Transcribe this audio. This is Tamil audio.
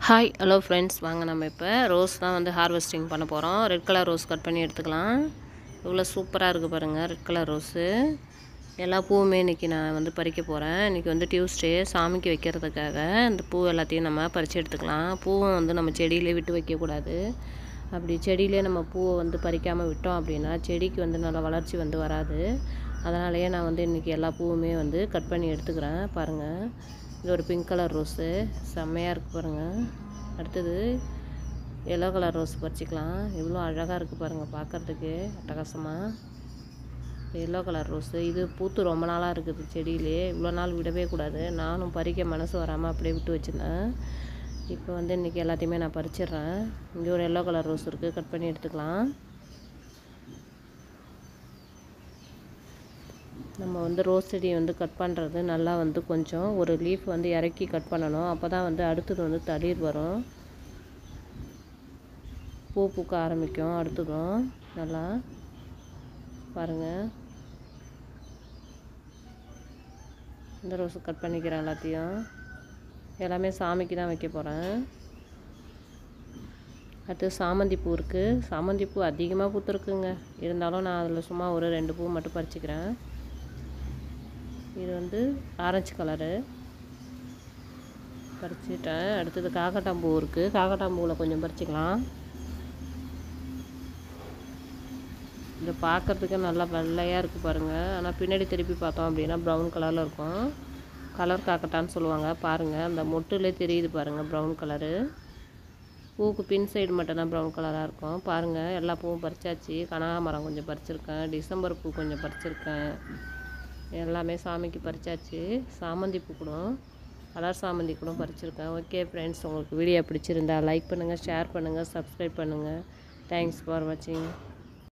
ஹாய் ஹலோ ஃப்ரெண்ட்ஸ், வாங்க நம்ம இப்போ ரோஸ் தான் வந்து ஹார்வெஸ்டிங் பண்ண போகிறோம். ரெட் கலர் ரோஸ் கட் பண்ணி எடுத்துக்கலாம். இவ்வளோ சூப்பராக இருக்குது பாருங்கள் ரெட் கலர் ரோஸு. எல்லா பூவுமே இன்றைக்கி நான் வந்து பறிக்க போகிறேன். இன்றைக்கி வந்து டியூஸ்டே, சாமிக்கு வைக்கிறதுக்காக இந்த பூ எல்லாத்தையும் நம்ம பறித்து எடுத்துக்கலாம். பூவும் வந்து நம்ம செடியிலே விட்டு வைக்கக்கூடாது. அப்படி செடியிலே நம்ம பூவை வந்து பறிக்காமல் விட்டோம் அப்படின்னா செடிக்கு வந்து நல்லா வளர்ச்சி வந்து வராது. அதனாலேயே நான் வந்து இன்றைக்கி எல்லா பூவுமே வந்து கட் பண்ணி எடுத்துக்கிறேன். பாருங்கள், இது ஒரு பிங்க் கலர் ரோஸு, செம்மையாக இருக்குது பாருங்கள். அடுத்தது எல்லோ கலர் ரோஸ் பறிச்சிக்கலாம். எவ்வளோ அழகாக இருக்குது பாருங்கள், பார்க்குறதுக்கு அட்டகாசமாக. எல்லோ கலர் ரோஸு இது பூத்து ரொம்ப நாளாக இருக்குது செடியிலே. இவ்வளோ நாள் விடவே கூடாது. நானும் பறிக்க மனசு வராமல் அப்படியே விட்டு வச்சுருந்தேன். இப்போ வந்து இன்றைக்கி எல்லாத்தையுமே நான் பறிச்சிடுறேன். இங்கே ஒரு எல்லோ கலர் ரோஸ் இருக்குது, கட் பண்ணி எடுத்துக்கலாம். நம்ம வந்து ரோஸ் செடியை வந்து கட் பண்ணுறது நல்லா வந்து கொஞ்சம் ஒரு லீஃப் வந்து இறக்கி கட் பண்ணணும். அப்போ தான் வந்து அடுத்தது வந்து தளிர் வரும், பூ பூக்க ஆரம்பிக்கும். அடுத்ததும் நல்லா பாருங்கள். இந்த ரோஸு கட் பண்ணிக்கிறேன். எல்லாமே சாமிக்கு தான் வைக்க போகிறேன். அடுத்து சாமந்தி பூ இருக்குது. சாமந்தி பூ அதிகமாக பூத்துருக்குங்க. இருந்தாலும் நான் அதில் சும்மா ஒரு 2 பூ மட்டும் பறிச்சிக்கிறேன். இது வந்து ஆரஞ்சு கலரு பறிச்சிட்டேன். அடுத்தது காக்கட்டாம்பூ இருக்குது. காக்கட்டாம்பூவில் கொஞ்சம் பறிச்சிக்கலாம். இதை பார்க்குறதுக்கு நல்லா வெள்ளையாக இருக்குது பாருங்கள். ஆனால் பின்னாடி திருப்பி பார்த்தோம் அப்படின்னா ப்ரௌன் கலரில் இருக்கும். கலர் காக்கட்டான்னு சொல்லுவாங்க. பாருங்கள், அந்த மொட்டுலே தெரியுது பாருங்கள் ப்ரௌன் கலரு. பூவுக்கு பின் சைடு மட்டும்தான் ப்ரௌன் கலராக இருக்கும். பாருங்கள், எல்லா பூவும் பறிச்சாச்சு. கனகாமரம் கொஞ்சம் பறிச்சிருக்கேன். டிசம்பர் பூ கொஞ்சம் பறிச்சிருக்கேன். எல்லாமே சாமிக்கு பறிச்சாச்சு. சாமந்தி பூ கூட, கலர் சாமந்தி கூட பறிச்சிருக்கேன். ஓகே ஃப்ரெண்ட்ஸ், உங்களுக்கு வீடியோ பிடிச்சிருந்தா லைக் பண்ணுங்கள், ஷேர் பண்ணுங்கள், சப்ஸ்கிரைப் பண்ணுங்கள். தேங்க்ஸ் ஃபார் வாட்சிங்.